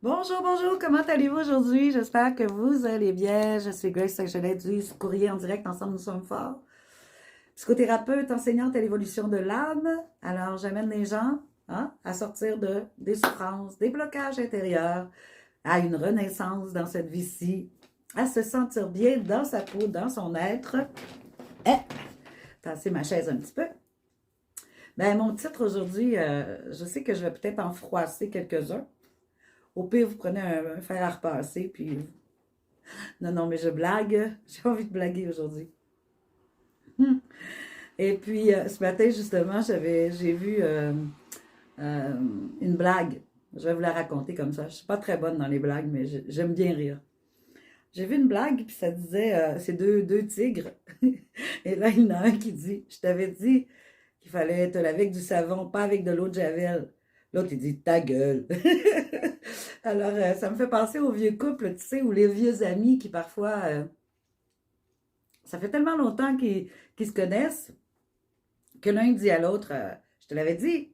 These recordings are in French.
Bonjour, bonjour, comment allez-vous aujourd'hui? J'espère que vous allez bien. Je suis Grace Saint-Gelais du Courrier en direct. Ensemble, nous sommes forts. Psychothérapeute, enseignante à l'évolution de l'âme. Alors, j'amène les gens à sortir des souffrances, des blocages intérieurs, à une renaissance dans cette vie-ci, à se sentir bien dans sa peau, dans son être. Eh, tasser ma chaise un petit peu. Ben, mon titre aujourd'hui, je sais que je vais peut-être en froisser quelques-uns. Au pire, vous prenez un fer à repasser, puis... Non, non, mais je blague. J'ai envie de blaguer aujourd'hui. Et puis, ce matin, justement, j'ai vu euh, une blague. Je vais vous la raconter comme ça. Je suis pas très bonne dans les blagues, mais j'aime bien rire. J'ai vu une blague, puis ça disait, c'est deux tigres. Et là, il y en a un qui dit, je t'avais dit qu'il fallait te laver avec du savon, pas avec de l'eau de Javel. L'autre, il dit, ta gueule. Alors, ça me fait penser aux vieux couples, tu sais, ou les vieux amis qui parfois, ça fait tellement longtemps qu'ils se connaissent que l'un dit à l'autre, je te l'avais dit,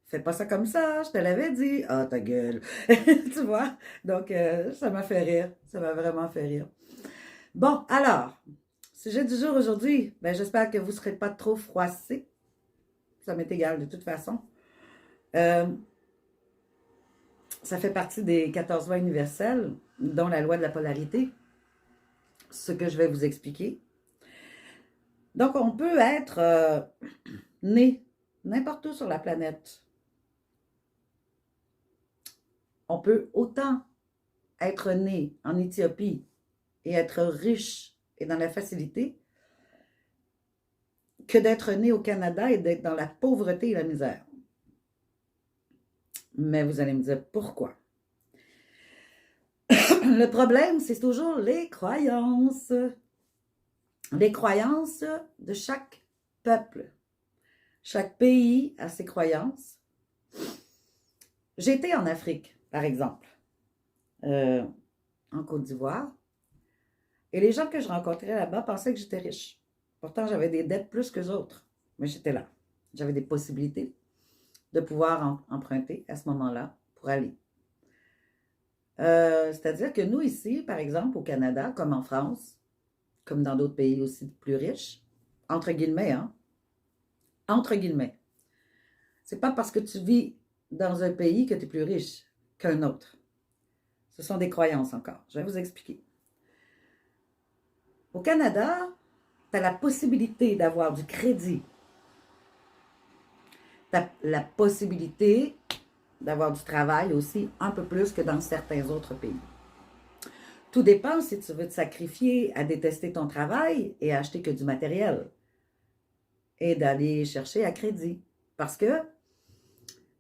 fais pas ça comme ça, je te l'avais dit. Ah, ta gueule. Tu vois? Donc, ça m'a fait rire. Ça m'a vraiment fait rire. Bon, alors, sujet du jour aujourd'hui, ben, j'espère que vous ne serez pas trop froissés. Ça m'est égal de toute façon. Euh, Ça fait partie des 14 lois universelles, dont la loi de la polarité, ce que je vais vous expliquer. Donc, on peut être né n'importe où sur la planète. On peut autant être né en Éthiopie et être riche et dans la facilité que d'être né au Canada et d'être dans la pauvreté et la misère. Mais vous allez me dire pourquoi. Le problème, c'est toujours les croyances. Les croyances de chaque peuple. Chaque pays a ses croyances. J'étais en Afrique, par exemple, en Côte d'Ivoire, et les gens que je rencontrais là-bas pensaient que j'étais riche. Pourtant, j'avais des dettes plus que autres, mais j'étais là. J'avais des possibilités de pouvoir emprunter à ce moment-là pour aller. C'est-à-dire que nous, ici, par exemple, au Canada, comme en France, comme dans d'autres pays aussi plus riches, entre guillemets, hein, entre guillemets, c'est pas parce que tu vis dans un pays que tu es plus riche qu'un autre. Ce sont des croyances encore. Je vais vous expliquer. Au Canada, tu as la possibilité d'avoir du crédit. Tu as la possibilité d'avoir du travail aussi, un peu plus que dans certains autres pays. Tout dépend si tu veux te sacrifier à détester ton travail et à acheter que du matériel et d'aller chercher à crédit. Parce que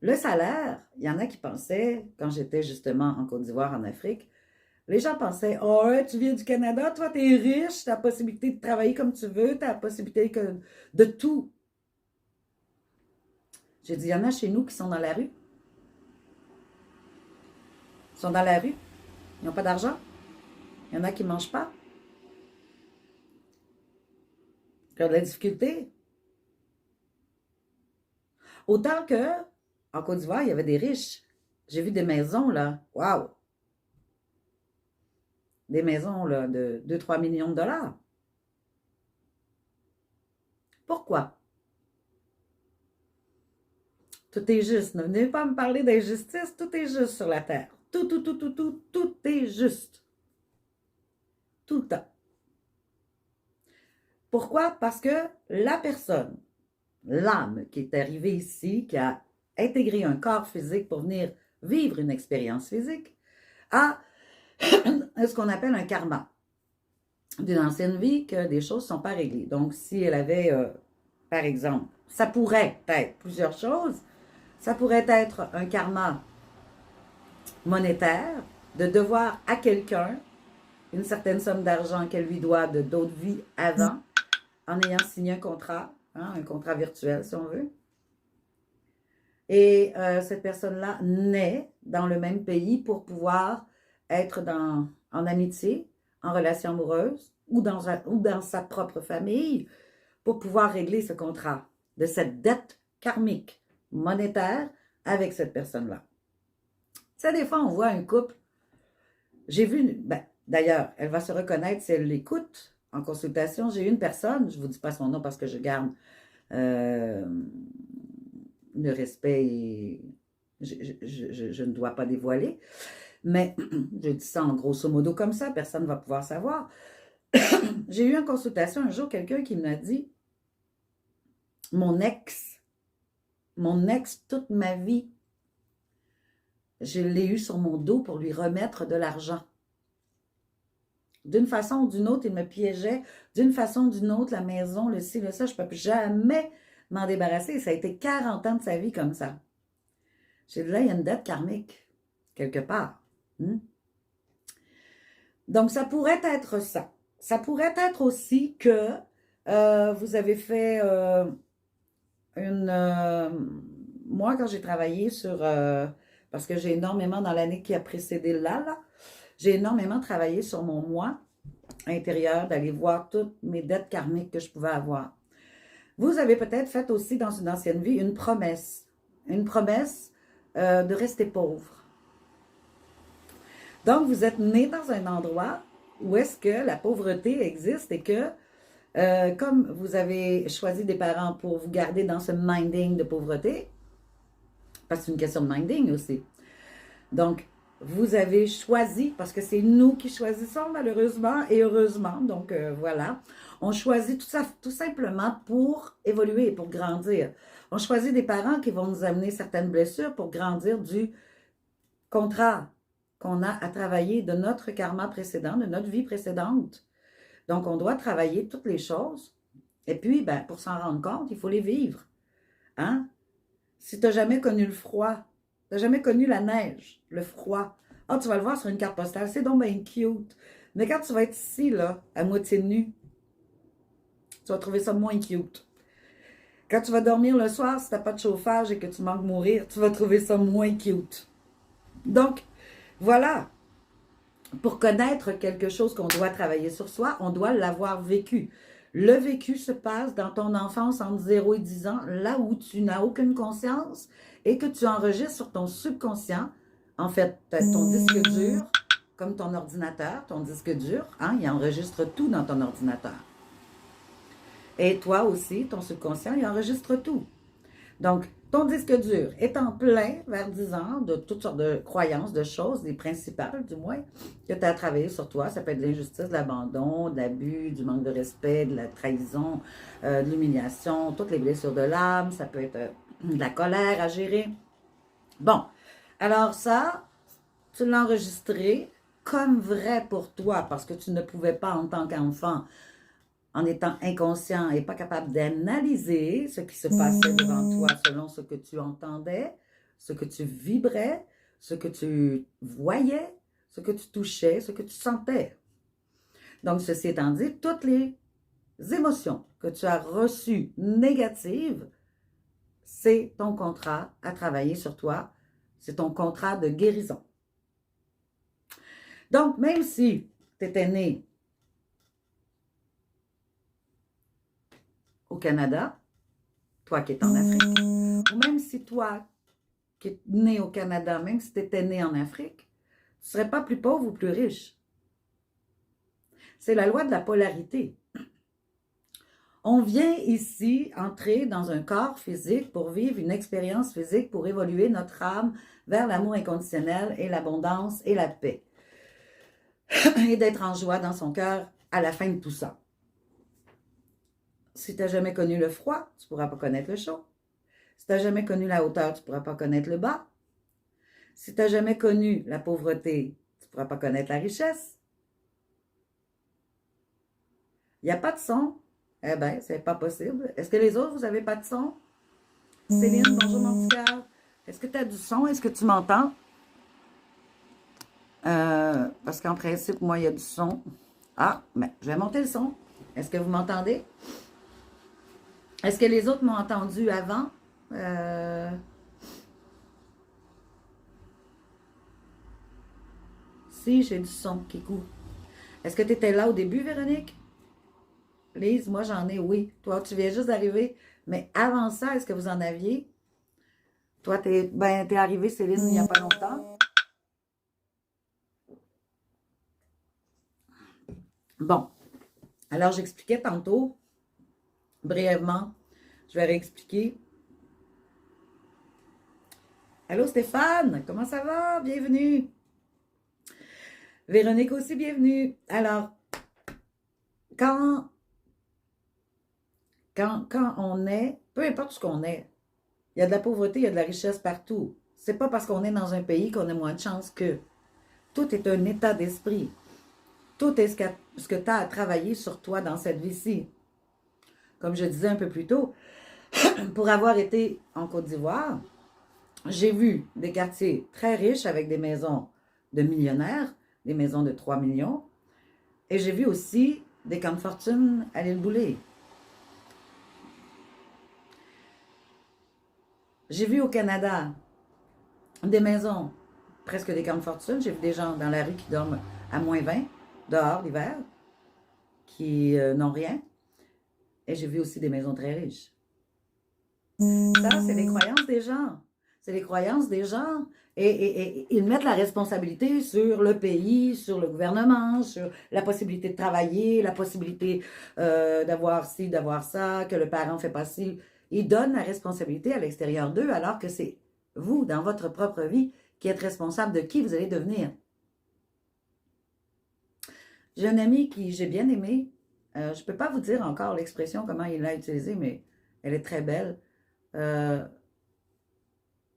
le salaire, il y en a qui pensaient, quand j'étais justement en Côte d'Ivoire, en Afrique, les gens pensaient, oh, ouais, tu viens du Canada, toi, t'es riche, t'as la possibilité de travailler comme tu veux, t'as la possibilité de tout. J'ai dit, il y en a chez nous qui sont dans la rue. Ils sont dans la rue, ils n'ont pas d'argent. Il y en a qui ne mangent pas, qui ont de la difficulté. Autant que, en Côte d'Ivoire, il y avait des riches. J'ai vu des maisons, là, waouh! Des maisons, là, de 2-3 millions de dollars. Pourquoi? Tout est juste. Ne venez pas me parler d'injustice. Tout est juste sur la terre. Tout est juste. Tout le temps. Pourquoi? Parce que la personne, l'âme qui est arrivée ici, qui a intégré un corps physique pour venir vivre une expérience physique, a ce qu'on appelle un karma d'une ancienne vie, que des choses ne sont pas réglées. Donc, si elle avait, par exemple, ça pourrait être plusieurs choses. Ça pourrait être un karma monétaire, de devoir à quelqu'un une certaine somme d'argent qu'elle lui doit de d'autres vies avant, en ayant signé un contrat virtuel si on veut. Et cette personne-là naît dans le même pays pour pouvoir être en amitié, en relation amoureuse ou dans sa propre famille pour pouvoir régler ce contrat de cette dette karmique monétaire avec cette personne-là. sais, des fois, on voit un couple, j'ai vu, ben, d'ailleurs, elle va se reconnaître si elle l'écoute en consultation. J'ai eu une personne, je ne vous dis pas son nom parce que je garde euh, le respect et je ne dois pas dévoiler, mais je dis ça en grosso modo comme ça, personne ne va pouvoir savoir. J'ai eu en consultation un jour quelqu'un qui m'a dit, mon ex, toute ma vie, je l'ai eu sur mon dos pour lui remettre de l'argent. D'une façon ou d'une autre, il me piégeait. D'une façon ou d'une autre, la maison, le ci, le ça, je ne peux plus jamais m'en débarrasser. Ça a été 40 ans de sa vie comme ça. J'ai dit, là, il y a une dette karmique, quelque part. Donc, ça pourrait être ça. Ça pourrait être aussi que vous avez fait moi, quand j'ai travaillé sur... parce que j'ai énormément, dans l'année qui a précédé là, j'ai énormément travaillé sur mon moi intérieur, d'aller voir toutes mes dettes karmiques que je pouvais avoir. Vous avez peut-être fait aussi dans une ancienne vie une promesse de rester pauvre. Donc, vous êtes né dans un endroit où est-ce que la pauvreté existe et que, comme vous avez choisi des parents pour vous garder dans ce minding de pauvreté, parce que c'est une question de minding aussi. Donc, vous avez choisi, parce que c'est nous qui choisissons malheureusement et heureusement, donc voilà, on choisit tout ça tout simplement pour évoluer, pour grandir. On choisit des parents qui vont nous amener certaines blessures pour grandir du contrat qu'on a à travailler de notre karma précédent, de notre vie précédente. Donc, on doit travailler toutes les choses. Et puis, ben, pour s'en rendre compte, il faut les vivre. Hein? Si tu n'as jamais connu le froid, tu n'as jamais connu la neige, le froid, ah, tu vas le voir sur une carte postale, c'est donc bien cute. Mais quand tu vas être ici, là, à moitié nu, tu vas trouver ça moins cute. Quand tu vas dormir le soir, si tu n'as pas de chauffage et que tu manques mourir, tu vas trouver ça moins cute. Donc, voilà. Pour connaître quelque chose qu'on doit travailler sur soi, on doit l'avoir vécu. Le vécu se passe dans ton enfance entre 0 et 10 ans, là où tu n'as aucune conscience et que tu enregistres sur ton subconscient. En fait, ton disque dur, comme ton ordinateur, ton disque dur, hein, il enregistre tout dans ton ordinateur. Et toi aussi, ton subconscient, il enregistre tout. Donc, ton disque dur étant plein vers 10 ans de toutes sortes de croyances, de choses, les principales du moins, que tu as travaillé sur toi. Ça peut être de l'injustice, de l'abandon, de l'abus, du manque de respect, de la trahison, de l'humiliation, toutes les blessures de l'âme. Ça peut être de la colère à gérer. Bon, alors ça, tu l'as enregistré comme vrai pour toi parce que tu ne pouvais pas en tant qu'enfant, en étant inconscient et pas capable d'analyser ce qui se passait devant toi selon ce que tu entendais, ce que tu vibrais, ce que tu voyais, ce que tu touchais, ce que tu sentais. Donc, ceci étant dit, toutes les émotions que tu as reçues négatives, c'est ton contrat à travailler sur toi. C'est ton contrat de guérison. Donc, même si tu étais né au Canada, toi qui es en Afrique, ou même si toi qui es né au Canada, même si tu étais né en Afrique, tu ne serais pas plus pauvre ou plus riche. C'est la loi de la polarité. On vient ici entrer dans un corps physique pour vivre une expérience physique, pour évoluer notre âme vers l'amour inconditionnel et l'abondance et la paix. Et d'être en joie dans son cœur à la fin de tout ça. Si tu n'as jamais connu le froid, tu ne pourras pas connaître le chaud. Si tu n'as jamais connu la hauteur, tu ne pourras pas connaître le bas. Si tu n'as jamais connu la pauvreté, tu ne pourras pas connaître la richesse. Il n'y a pas de son. Eh bien, c'est pas possible. Est-ce que les autres, vous n'avez pas de son? Céline, bonjour mon petit cœur. Est-ce que tu as du son? Est-ce que tu m'entends? Parce qu'en principe, moi, il y a du son. Ah, mais je vais monter le son. Est-ce que vous m'entendez? Est-ce que les autres m'ont entendu avant? Si, j'ai du son, Kikou. Est-ce que tu étais là au début, Véronique? Lise, moi j'en ai, oui. Toi, tu viens juste d'arriver. Mais avant ça, est-ce que vous en aviez? Toi, t'es arrivée, Céline, il n'y a pas longtemps. Bon, alors j'expliquais tantôt, brièvement, je vais réexpliquer. Allô Stéphane, comment ça va? Bienvenue. Véronique aussi, bienvenue. Alors, quand, quand on est, peu importe ce qu'on est, il y a de la pauvreté, il y a de la richesse partout. C'est pas parce qu'on est dans un pays qu'on a moins de chance que. Tout est un état d'esprit. Tout est ce que tu as à travailler sur toi dans cette vie-ci. Comme je disais un peu plus tôt, pour avoir été en Côte d'Ivoire, j'ai vu des quartiers très riches avec des maisons de millionnaires, des maisons de 3 millions, et j'ai vu aussi des camps de fortune à l'île Boulay. J'ai vu au Canada des maisons, presque des camps de fortune. J'ai vu des gens dans la rue qui dorment à -20, dehors l'hiver, qui n'ont rien. Et j'ai vu aussi des maisons très riches. Ça, c'est les croyances des gens. C'est les croyances des gens. Et ils mettent la responsabilité sur le pays, sur le gouvernement, sur la possibilité de travailler, la possibilité d'avoir ci, d'avoir ça, que le parent ne fait pas ci. Ils donnent la responsabilité à l'extérieur d'eux, alors que c'est vous, dans votre propre vie, qui êtes responsable de qui vous allez devenir. J'ai un ami qui j'ai bien aimé. Je ne peux pas vous dire encore l'expression, comment il l'a utilisée, mais elle est très belle. Euh,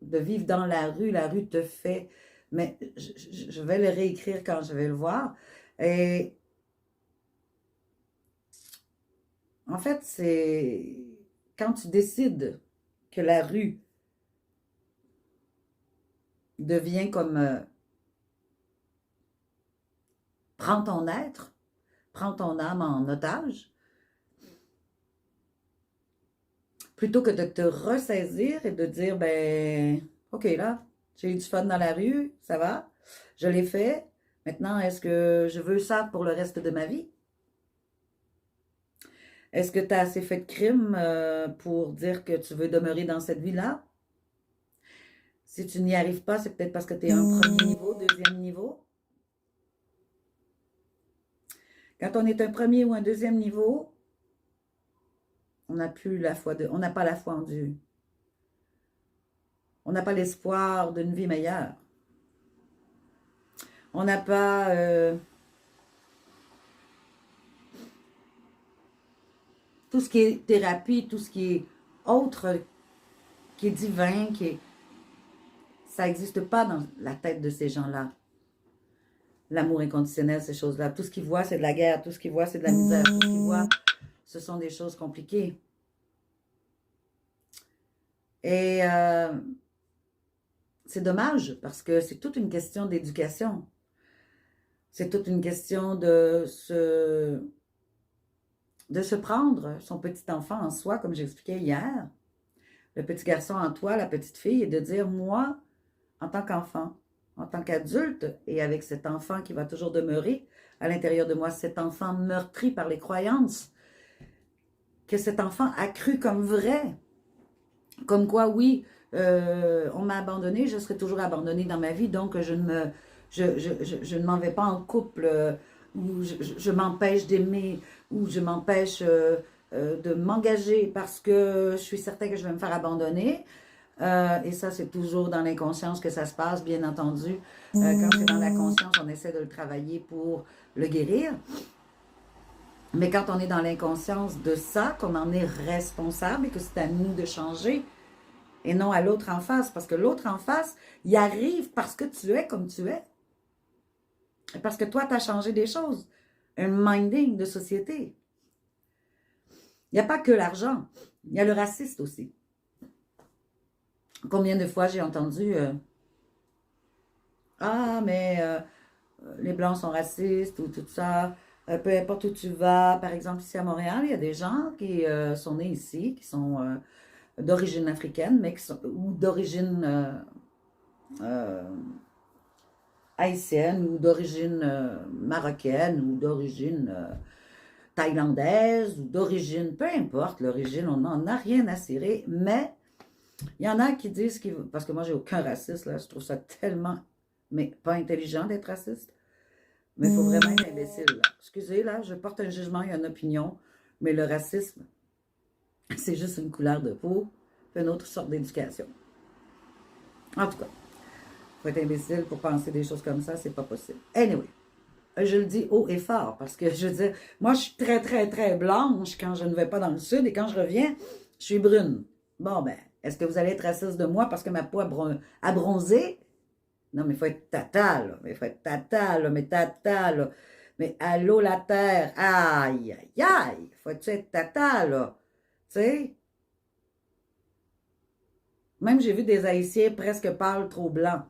de vivre dans la rue te fait. Mais je vais le réécrire quand je vais le voir. Et en fait, c'est quand tu décides que la rue devient comme prend ton être, prend ton âme en otage, plutôt que de te ressaisir et de dire, ben, OK, là, j'ai eu du fun dans la rue, ça va, je l'ai fait. Maintenant, est-ce que je veux ça pour le reste de ma vie? Est-ce que tu as assez fait de crimes pour dire que tu veux demeurer dans cette vie-là? Si tu n'y arrives pas, c'est peut-être parce que tu es en premier niveau, deuxième niveau. Quand on est un premier ou un deuxième niveau, on n'a plus la foi on n'a pas la foi en Dieu. On n'a pas l'espoir d'une vie meilleure. On n'a pas tout ce qui est thérapie, tout ce qui est autre, qui est divin, ça n'existe pas dans la tête de ces gens-là. L'amour inconditionnel, ces choses-là. Tout ce qu'ils voient, c'est de la guerre. Tout ce qu'ils voient, c'est de la misère. Tout ce qu'ils voient, ce sont des choses compliquées. Et c'est dommage parce que c'est toute une question d'éducation. C'est toute une question de se prendre son petit enfant en soi, comme j'expliquais hier, le petit garçon en toi, la petite fille, et de dire, moi, en tant qu'enfant, en tant qu'adulte, et avec cet enfant qui va toujours demeurer à l'intérieur de moi, cet enfant meurtri par les croyances, que cet enfant a cru comme vrai, comme quoi, oui, on m'a abandonné, je serai toujours abandonnée dans ma vie, donc je ne m'en vais pas en couple, ou je m'empêche d'aimer, ou je m'empêche de m'engager parce que je suis certain que je vais me faire abandonner. Et ça, c'est toujours dans l'inconscience que ça se passe, bien entendu. Quand c'est dans la conscience, on essaie de le travailler pour le guérir. Mais quand on est dans l'inconscience de ça, qu'on en est responsable et que c'est à nous de changer et non à l'autre en face. Parce que l'autre en face, il arrive parce que tu es comme tu es. Et parce que toi, tu as changé des choses. Un minding de société. Il n'y a pas que l'argent. Il y a le raciste aussi. Combien de fois j'ai entendu ah, mais les Blancs sont racistes ou tout ça. Peu importe où tu vas, par exemple ici à Montréal, il y a des gens qui sont nés ici, qui sont d'origine africaine, mais qui sont, ou d'origine euh, haïtienne, ou d'origine marocaine, ou d'origine thaïlandaise, ou d'origine, peu importe l'origine, on n'en a rien à cirer, mais il y en a qui disent, parce que moi j'ai aucun raciste, là, je trouve ça tellement, mais pas intelligent d'être raciste. Mais il faut vraiment être imbécile, là. Excusez, là, je porte un jugement et une opinion, mais le racisme, c'est juste une couleur de peau, une autre sorte d'éducation. En tout cas, il faut être imbécile pour penser des choses comme ça, c'est pas possible. Anyway, je le dis haut et fort, parce que je veux dire, moi, je suis très, très, très blanche quand je ne vais pas dans le sud, et quand je reviens, je suis brune. Bon, ben, est-ce que vous allez être raciste de moi parce que ma peau a bronzé? Non, mais il faut être tata, là. Mais il faut être tata, là. Mais tata, là. Mais allô, la terre. Aïe, aïe, aïe. Faut-tu être tata, là? Tu sais? Même j'ai vu des Haïtiens presque pâles, trop blancs.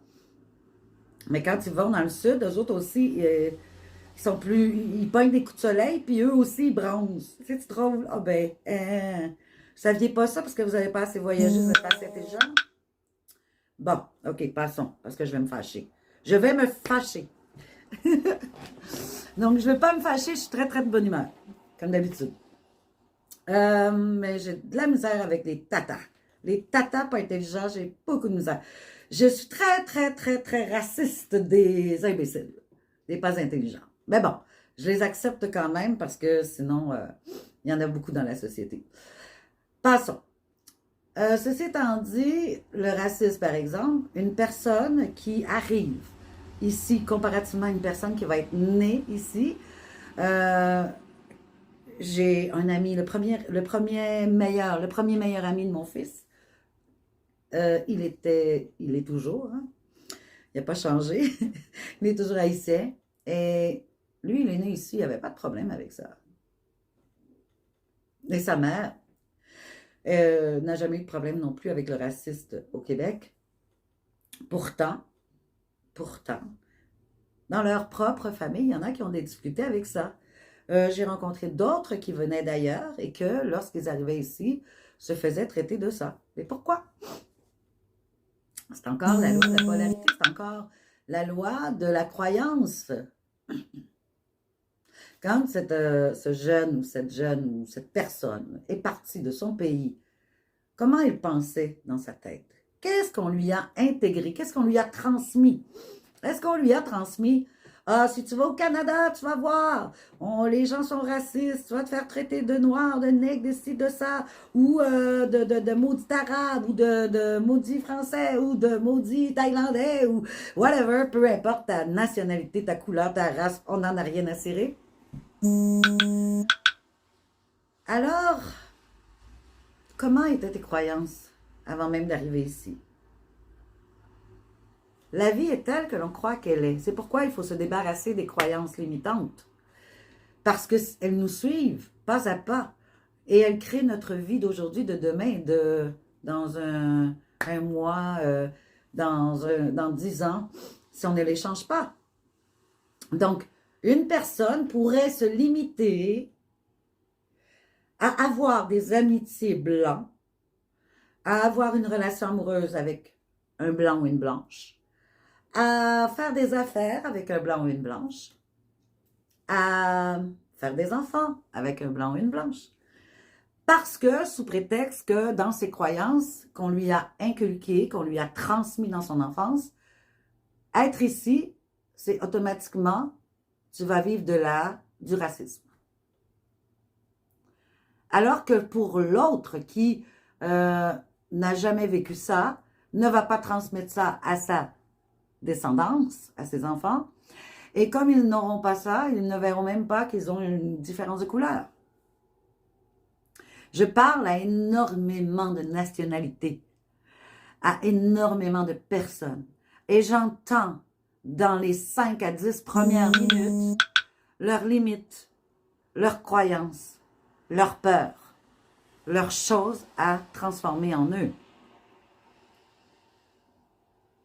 Mais quand ils vont dans le sud, eux autres aussi, ils sont plus. Ils pognent des coups de soleil, puis eux aussi, ils bronzent. Tu sais, tu trouves? Ah ben, vous saviez pas ça parce que vous n'avez pas assez voyagé, vous n'êtes pas assez intelligent? Bon, OK, passons, parce que je vais me fâcher. Je vais me fâcher. Donc, je ne vais pas me fâcher, je suis très, très de bonne humeur, comme d'habitude. Mais j'ai de la misère avec les tatas. Les tatas pas intelligents, j'ai beaucoup de misère. Je suis très, très, très, très raciste des imbéciles, des pas intelligents. Mais bon, je les accepte quand même parce que sinon, il y en a beaucoup dans la société. Passons. Ceci étant dit, le racisme, par exemple, une personne qui arrive ici, comparativement à une personne qui va être née ici, euh, j'ai un ami, le premier meilleur ami de mon fils, il est toujours, hein, il n'a pas changé, il est toujours haïtien, et lui, il est né ici, il n'y avait pas de problème avec ça. Et sa mère n'a jamais eu de problème non plus avec le raciste au Québec. Pourtant, pourtant, dans leur propre famille, il y en a qui ont des difficultés avec ça. J'ai rencontré d'autres qui venaient d'ailleurs et que, lorsqu'ils arrivaient ici, se faisaient traiter de ça. Mais pourquoi? C'est encore la loi de la polarité, c'est encore la loi de la croyance. Quand ce jeune ou cette jeune ou cette personne est partie de son pays, comment il pensait dans sa tête? Qu'est-ce qu'on lui a intégré? Qu'est-ce qu'on lui a transmis? Est-ce qu'on lui a transmis, ah, si tu vas au Canada, tu vas voir, les gens sont racistes, tu vas te faire traiter de noir, de nègre, de ci, de ça, ou de maudit arabe, ou de maudit français, ou de maudit thaïlandais, ou whatever, peu importe ta nationalité, ta couleur, ta race, on n'en a rien à cirer. Alors, comment étaient tes croyances avant même d'arriver ici? La vie est telle que l'on croit qu'elle est. C'est pourquoi il faut se débarrasser des croyances limitantes. Parce qu'elles nous suivent pas à pas. Et elles créent notre vie d'aujourd'hui, de demain, dans un mois, dans 10 ans, si on ne les change pas. Donc, une personne pourrait se limiter à avoir des amitiés blancs, à avoir une relation amoureuse avec un blanc ou une blanche, à faire des affaires avec un blanc ou une blanche, à faire des enfants avec un blanc ou une blanche. Parce que, sous prétexte que dans ses croyances qu'on lui a inculquées, qu'on lui a transmis dans son enfance, être ici, c'est automatiquement, tu vas vivre du racisme. Alors que pour l'autre qui n'a jamais vécu ça, ne va pas transmettre ça à sa descendance, à ses enfants. Et comme ils n'auront pas ça, ils ne verront même pas qu'ils ont une différence de couleur. Je parle à énormément de nationalités, à énormément de personnes. Et j'entends dans les 5 à 10 premières minutes leurs limites, leurs croyances, leurs peurs, leurs choses à transformer en eux.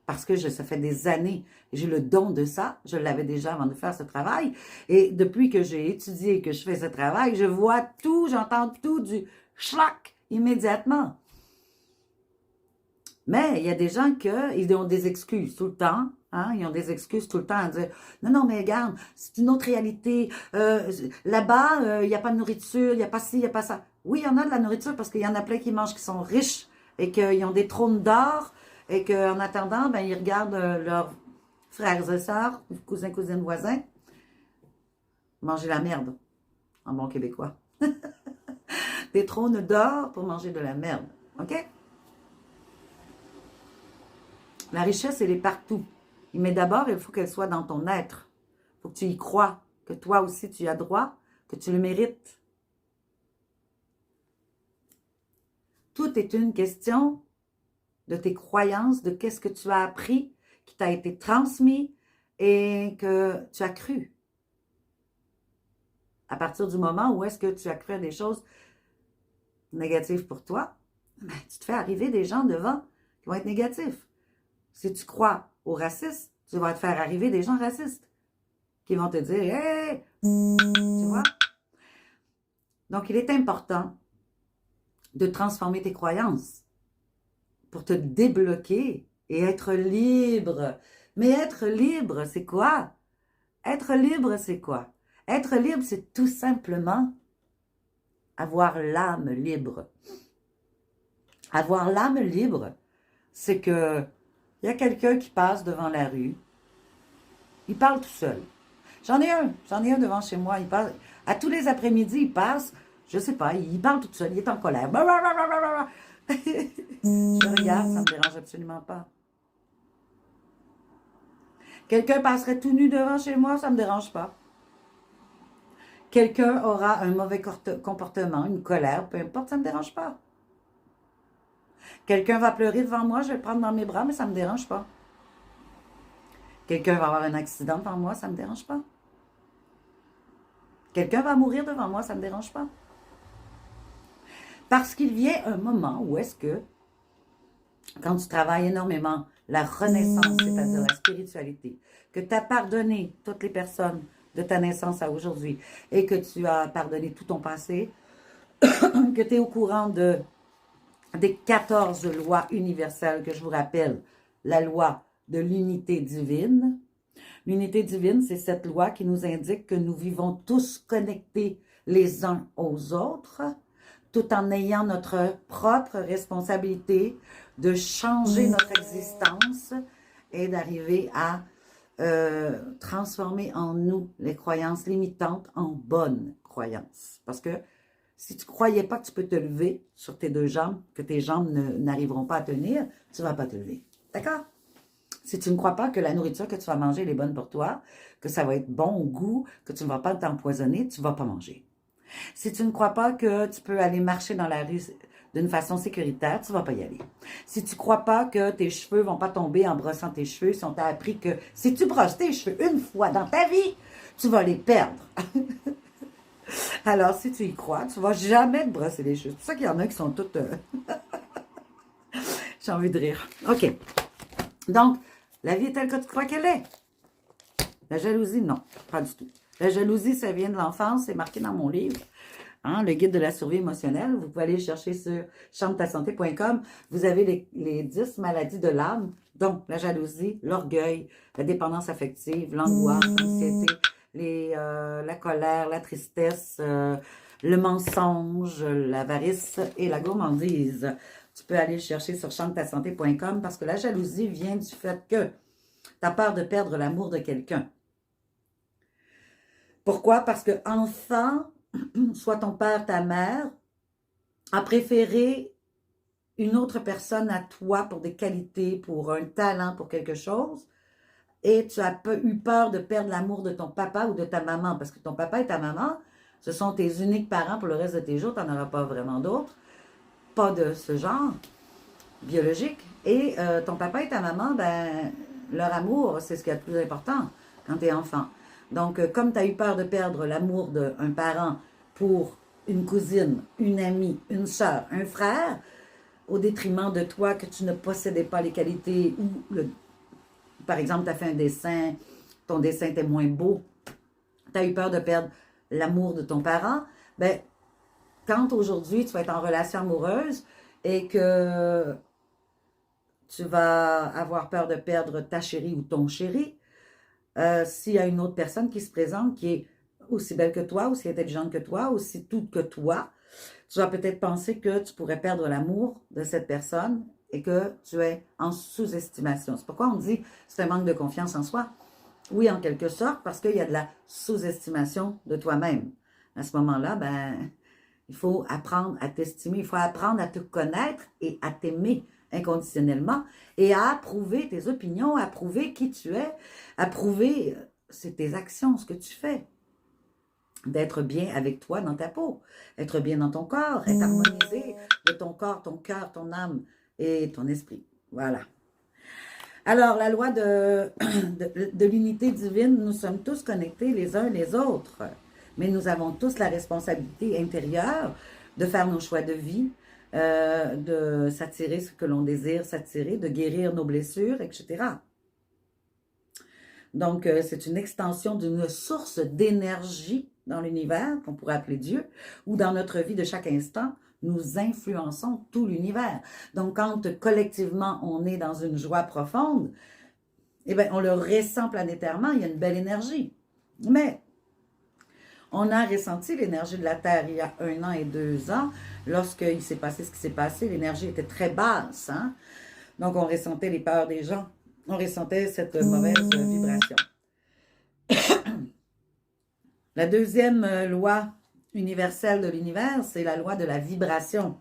Parce que ça fait des années, j'ai le don de ça, je l'avais déjà avant de faire ce travail, et depuis que j'ai étudié, que je fais ce travail, je vois tout, j'entends tout du schlac immédiatement. Mais il y a des gens ils ont des excuses tout le temps, hein, ils ont des excuses tout le temps à dire « Non, non, mais regarde, c'est une autre réalité, là-bas, il n'y a pas de nourriture, il n'y a pas ci, il n'y a pas ça. » Oui, il y en a de la nourriture parce qu'il y en a plein qui mangent, qui sont riches, et qu'ils ont des trônes d'or, et qu'en attendant, ben, ils regardent leurs frères et sœurs, cousins, cousines, voisins, manger la merde, en bon québécois. T'es trop dehors pour manger de la merde, OK? La richesse, elle est partout. Mais d'abord, il faut qu'elle soit dans ton être. Il faut que tu y crois, que toi aussi tu y as droit, que tu le mérites. Tout est une question de tes croyances, de qu'est-ce que tu as appris, qui t'a été transmis et que tu as cru. À partir du moment où est-ce que tu as cru à des choses négatives pour toi, ben, tu te fais arriver des gens devant qui vont être négatifs. Si tu crois au racisme, tu vas te faire arriver des gens racistes qui vont te dire « Hey! » Tu vois? Donc, il est important de transformer tes croyances pour te débloquer et être libre. Mais être libre, c'est quoi? Être libre, c'est quoi? Être libre, c'est tout simplement avoir l'âme libre. Avoir l'âme libre, c'est que il y a quelqu'un qui passe devant la rue, il parle tout seul. J'en ai un devant chez moi, il parle, à tous les après-midi, il passe, je sais pas, il parle tout seul, il est en colère. Je regarde, ça me dérange absolument pas. Quelqu'un passerait tout nu devant chez moi, ça me dérange pas. Quelqu'un aura un mauvais comportement, une colère, peu importe, ça me dérange pas. Quelqu'un va pleurer devant moi, je vais le prendre dans mes bras, mais ça me dérange pas. Quelqu'un va avoir un accident devant moi, ça me dérange pas. Quelqu'un va mourir devant moi, ça me dérange pas. Parce qu'il vient un moment où est-ce que, quand tu travailles énormément la renaissance, c'est-à-dire la spiritualité, que tu as pardonné toutes les personnes de ta naissance à aujourd'hui et que tu as pardonné tout ton passé, que tu es au courant des 14 lois universelles que je vous rappelle, la loi de l'unité divine. L'unité divine, c'est cette loi qui nous indique que nous vivons tous connectés les uns aux autres, tout en ayant notre propre responsabilité de changer notre existence et d'arriver à transformer en nous les croyances limitantes en bonnes croyances. Parce que si tu ne croyais pas que tu peux te lever sur tes deux jambes, que tes jambes n'arriveront pas à tenir, tu ne vas pas te lever. D'accord? Si tu ne crois pas que la nourriture que tu vas manger elle est bonne pour toi, que ça va être bon au goût, que tu ne vas pas t'empoisonner, tu ne vas pas manger. Si tu ne crois pas que tu peux aller marcher dans la rue d'une façon sécuritaire, tu ne vas pas y aller. Si tu ne crois pas que tes cheveux ne vont pas tomber en brossant tes cheveux, si on t'a appris que si tu brosses tes cheveux une fois dans ta vie, tu vas les perdre. Alors, si tu y crois, tu ne vas jamais te brosser les cheveux. C'est pour ça qu'il y en a qui sont toutes... J'ai envie de rire. OK. Donc, la vie est telle que tu crois qu'elle est. La jalousie, non, pas du tout. La jalousie, ça vient de l'enfance, c'est marqué dans mon livre, hein, le guide de la survie émotionnelle. Vous pouvez aller le chercher sur chantetassanté.com. Vous avez les 10 maladies de l'âme, donc la jalousie, l'orgueil, la dépendance affective, l'angoisse, l'anxiété, la colère, la tristesse, le mensonge, l'avarice et la gourmandise. Tu peux aller le chercher sur chantetassanté.com parce que la jalousie vient du fait que tu as peur de perdre l'amour de quelqu'un. Pourquoi? Parce que enfant, soit ton père, ta mère, a préféré une autre personne à toi pour des qualités, pour un talent, pour quelque chose, et tu as eu peur de perdre l'amour de ton papa ou de ta maman, parce que ton papa et ta maman, ce sont tes uniques parents pour le reste de tes jours, tu n'en auras pas vraiment d'autres, pas de ce genre biologique, et ton papa et ta maman, ben, leur amour, c'est ce qui est le plus important quand tu es enfant. Donc, comme tu as eu peur de perdre l'amour d'un parent pour une cousine, une amie, une soeur, un frère, au détriment de toi que tu ne possédais pas les qualités ou, par exemple, tu as fait un dessin, ton dessin était moins beau, tu as eu peur de perdre l'amour de ton parent, ben, quand aujourd'hui tu vas être en relation amoureuse et que tu vas avoir peur de perdre ta chérie ou ton chéri, s'il y a une autre personne qui se présente, qui est aussi belle que toi, aussi intelligente que toi, aussi toute que toi, tu vas peut-être penser que tu pourrais perdre l'amour de cette personne et que tu es en sous-estimation. C'est pourquoi on dit que c'est un manque de confiance en soi. Oui, en quelque sorte, parce qu'il y a de la sous-estimation de toi-même. À ce moment-là, ben, il faut apprendre à t'estimer, il faut apprendre à te connaître et à t'aimer inconditionnellement et à approuver tes opinions, à approuver qui tu es, approuver c'est tes actions, ce que tu fais. D'être bien avec toi dans ta peau, être bien dans ton corps, être harmonisé de ton corps, ton cœur, ton âme et ton esprit. Voilà. Alors, la loi de l'unité divine, nous sommes tous connectés les uns les autres, mais nous avons tous la responsabilité intérieure de faire nos choix de vie, de s'attirer ce que l'on désire s'attirer, de guérir nos blessures, etc. Donc, c'est une extension d'une source d'énergie dans l'univers, qu'on pourrait appeler Dieu, ou dans notre vie de chaque instant, nous influençons tout l'univers. Donc, quand collectivement, on est dans une joie profonde, eh bien, on le ressent planétairement, il y a une belle énergie. Mais, on a ressenti l'énergie de la Terre il y a 1 an et 2 ans, lorsqu'il s'est passé ce qui s'est passé, l'énergie était très basse, hein? Donc, on ressentait les peurs des gens, on ressentait cette mauvaise vibration. La deuxième loi universelle de l'univers, c'est la loi de la vibration.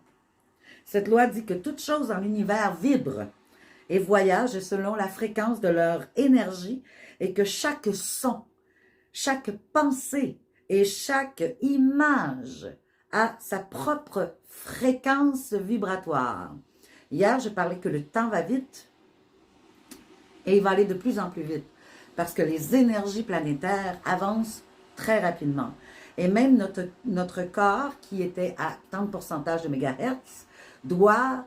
Cette loi dit que toute chose dans l'univers vibre et voyage selon la fréquence de leur énergie et que chaque son, chaque pensée et chaque image a sa propre fréquence vibratoire. Hier, je parlais que le temps va vite et il va aller de plus en plus vite parce que les énergies planétaires avancent très rapidement. Et même notre corps, qui était à tant de pourcentage de mégahertz, doit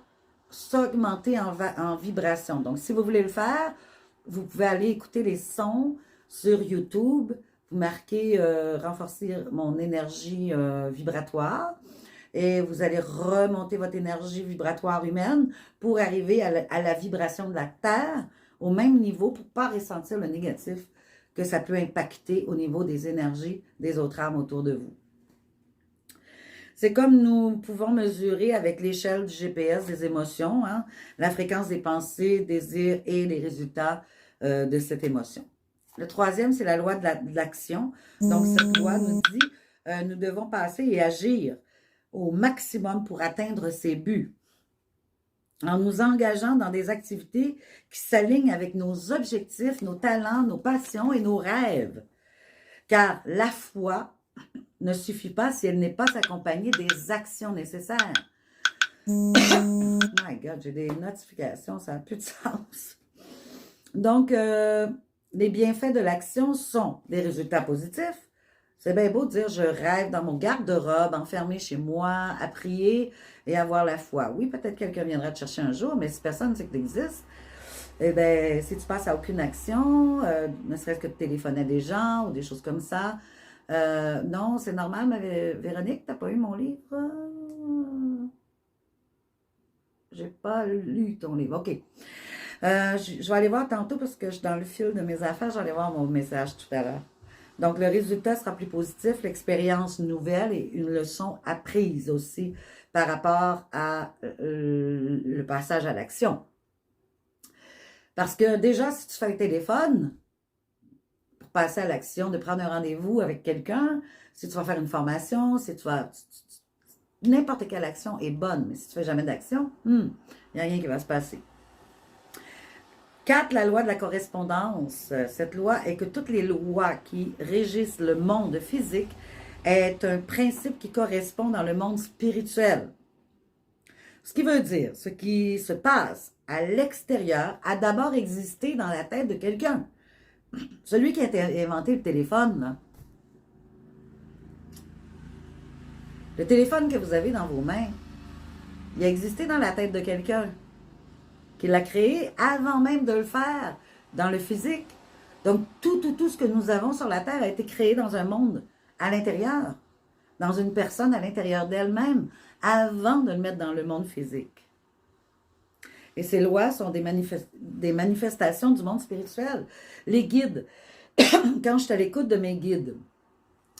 s'augmenter en vibration. Donc, si vous voulez le faire, vous pouvez aller écouter les sons sur YouTube. Vous marquez renforcer mon énergie vibratoire et vous allez remonter votre énergie vibratoire humaine pour arriver à la vibration de la Terre au même niveau pour ne pas ressentir le négatif que ça peut impacter au niveau des énergies des autres âmes autour de vous. C'est comme nous pouvons mesurer avec l'échelle du GPS des émotions, hein, la fréquence des pensées, désirs et les résultats de cette émotion. Le troisième, c'est la loi de l'action. Donc, cette loi nous dit, nous devons passer et agir au maximum pour atteindre ces buts, en nous engageant dans des activités qui s'alignent avec nos objectifs, nos talents, nos passions et nos rêves. Car la foi ne suffit pas si elle n'est pas accompagnée des actions nécessaires. My God, j'ai des notifications, ça n'a plus de sens. Donc, les bienfaits de l'action sont des résultats positifs. C'est bien beau de dire, je rêve dans mon garde-robe, enfermé chez moi, à prier et avoir la foi. Oui, peut-être quelqu'un viendra te chercher un jour, mais si personne ne sait que tu existes, eh bien, si tu passes à aucune action, ne serait-ce que de téléphoner à des gens ou des choses comme ça, non, c'est normal, mais Véronique, t'as pas eu mon livre? J'ai pas lu ton livre. OK. Je vais aller voir tantôt parce que je suis dans le fil de mes affaires, je vais aller voir mon message tout à l'heure. Donc, le résultat sera plus positif, l'expérience nouvelle et une leçon apprise aussi par rapport à le passage à l'action. Parce que déjà, si tu fais un téléphone, pour passer à l'action, de prendre un rendez-vous avec quelqu'un, si tu vas faire une formation, si tu vas... N'importe quelle action est bonne, mais si tu ne fais jamais d'action, il n'y a rien qui va se passer. 4, la loi de la correspondance. Cette loi est que toutes les lois qui régissent le monde physique est un principe qui correspond dans le monde spirituel. Ce qui veut dire, ce qui se passe à l'extérieur a d'abord existé dans la tête de quelqu'un. Celui qui a inventé le téléphone, là. Le téléphone que vous avez dans vos mains, il a existé dans la tête de quelqu'un qui l'a créé avant même de le faire dans le physique. Donc, tout ce que nous avons sur la Terre a été créé dans un monde à l'intérieur, dans une personne à l'intérieur d'elle-même, avant de le mettre dans le monde physique. Et ces lois sont des manifestations du monde spirituel. Les guides, quand je suis à l'écoute de mes guides,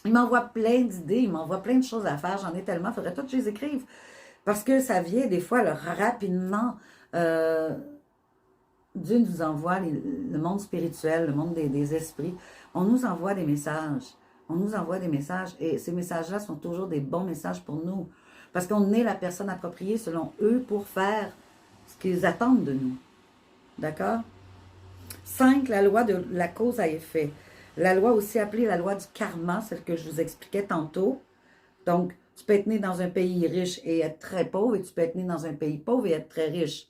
ils m'envoient plein d'idées, ils m'envoient plein de choses à faire, j'en ai tellement, il faudrait tout que je les écrive. Parce que ça vient des fois là, rapidement Dieu nous envoie, le monde spirituel, le monde des esprits, on nous envoie des messages. On nous envoie des messages et ces messages-là sont toujours des bons messages pour nous. Parce qu'on est la personne appropriée selon eux pour faire ce qu'ils attendent de nous. D'accord? 5, la loi de la cause à effet. La loi aussi appelée la loi du karma, celle que je vous expliquais tantôt. Donc, tu peux être né dans un pays riche et être très pauvre, et tu peux être né dans un pays pauvre et être très riche.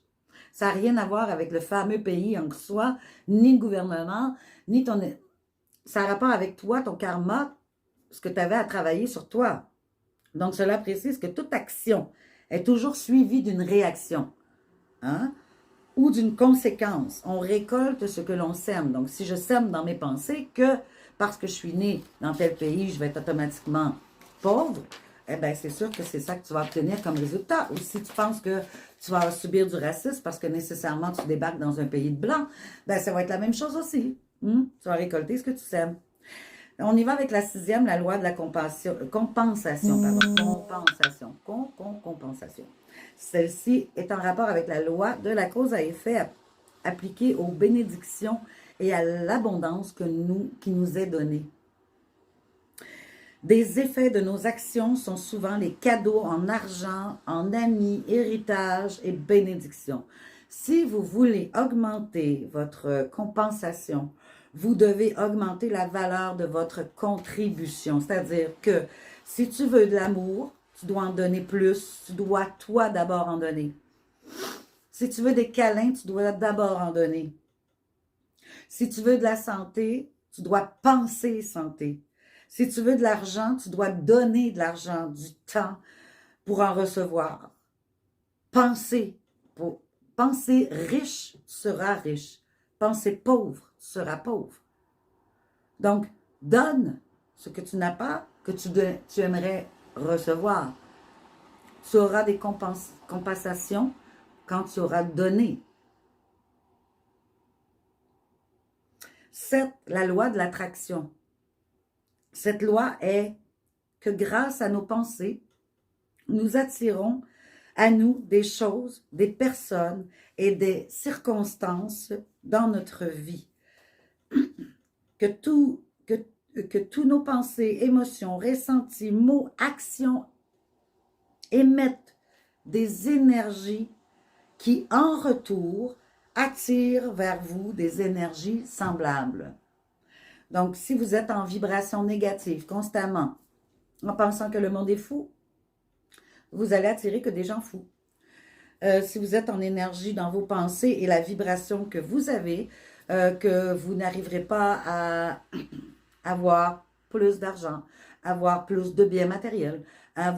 Ça n'a rien à voir avec le fameux pays en soi, ni le gouvernement, ni ton... Ça a rapport avec toi, ton karma, ce que tu avais à travailler sur toi. Donc, cela précise que toute action est toujours suivie d'une réaction, hein, ou d'une conséquence. On récolte ce que l'on sème. Donc, si je sème dans mes pensées que parce que je suis né dans tel pays, je vais être automatiquement pauvre, eh bien, c'est sûr que c'est ça que tu vas obtenir comme résultat. Ou si tu penses que tu vas subir du racisme parce que nécessairement tu débarques dans un pays de blanc, ben ça va être la même chose aussi. Tu vas récolter ce que tu sèmes. On y va avec la 6e, la loi de la compensation. Compensation. Celle-ci est en rapport avec la loi de la cause à effet appliquée aux bénédictions et à l'abondance qui nous est donnée. Des effets de nos actions sont souvent les cadeaux en argent, en amis, héritage et bénédictions. Si vous voulez augmenter votre compensation, vous devez augmenter la valeur de votre contribution. C'est-à-dire que si tu veux de l'amour, tu dois en donner plus. Tu dois, toi, d'abord en donner. Si tu veux des câlins, tu dois d'abord en donner. Si tu veux de la santé, tu dois penser santé. Si tu veux de l'argent, tu dois donner de l'argent, du temps pour en recevoir. Penser riche, tu seras riche. Penser pauvre, tu seras pauvre. Donc, donne ce que tu n'as pas, que tu aimerais recevoir. Tu auras des compensations quand tu auras donné. 7, la loi de l'attraction. Cette loi est que grâce à nos pensées, nous attirons à nous des choses, des personnes et des circonstances dans notre vie. Que tous nos pensées, émotions, ressentis, mots, actions émettent des énergies qui, en retour, attirent vers vous des énergies semblables. Donc, si vous êtes en vibration négative constamment, en pensant que le monde est fou, vous allez attirer que des gens fous. Si vous êtes en énergie dans vos pensées et la vibration que vous avez, que vous n'arriverez pas à avoir plus d'argent, avoir plus de biens matériels, à